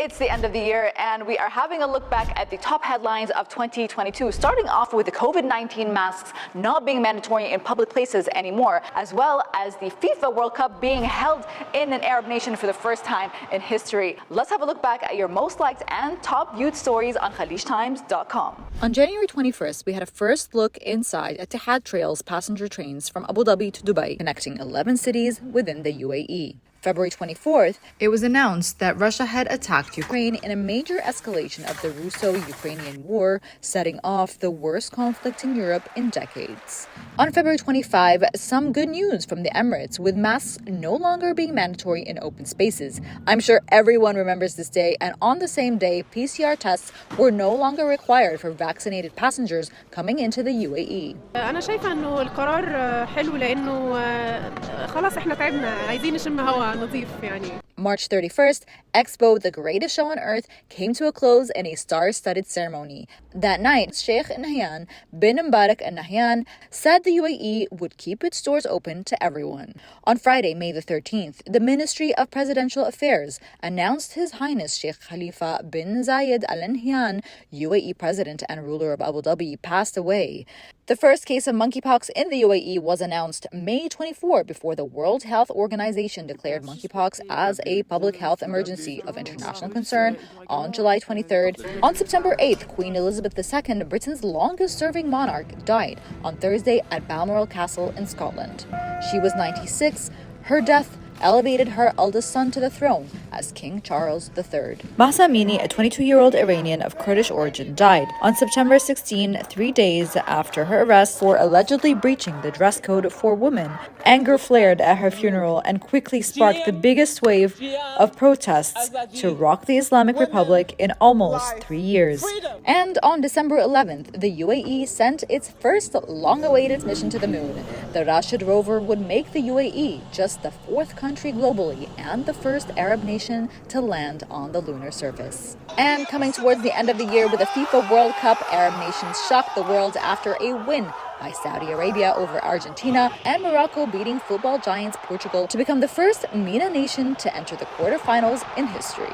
It's the end of the year, and we are having a look back at the top headlines of 2022, starting off with the COVID-19 masks not being mandatory in public places anymore, as well as the FIFA World Cup being held in an Arab nation for the first time in history. Let's have a look back at your most liked and top viewed stories on KhaleejTimes.com. On January 21st, we had a first look inside Etihad Trail's passenger trains from Abu Dhabi to Dubai, connecting 11 cities within the UAE. February 24th, it was announced that Russia had attacked Ukraine in a major escalation of the Russo-Ukrainian war, setting off the worst conflict in Europe in decades. On February 25, some good news from the Emirates, with masks no longer being mandatory in open spaces. I'm sure everyone remembers this day, and on the same day, PCR tests were no longer required for vaccinated passengers coming into the UAE. أنا شايفة إنه القرار حلو لأنه خلاص إحنا تعبنا عايزين نشم هوا نظيف يعني. March 31st, Expo, the greatest show on earth, came to a close in a star-studded ceremony. That night, Sheikh Nahyan bin Mbarak Al Nahyan said the UAE would keep its doors open to everyone. On Friday, May the 13th, the Ministry of Presidential Affairs announced His Highness Sheikh Khalifa bin Zayed Al Nahyan, UAE President and ruler of Abu Dhabi, passed away. The first case of monkeypox in the UAE was announced May 24 before the World Health Organization declared monkeypox as a public health emergency of international concern on July 23rd. On September 8th, Queen Elizabeth II, Britain's longest-serving monarch, died on Thursday at Balmoral Castle in Scotland. She was 96. Her death elevated her eldest son to the throne as King Charles III. Mahsa Amini, a 22-year-old Iranian of Kurdish origin, died on September 16, 3 days after her arrest for allegedly breaching the dress code for women. Anger flared at her funeral and quickly sparked the biggest wave of protests to rock the Islamic Republic in almost 3 years. And on December 11th, the UAE sent its first long-awaited mission to the moon. The Rashid rover would make the UAE just the fourth country globally and the first Arab nation to land on the lunar surface. And coming towards the end of the year with the FIFA World Cup, Arab nations shocked the world after a win by Saudi Arabia over Argentina and Morocco beating football giants Portugal to become the first MENA nation to enter the quarterfinals in history.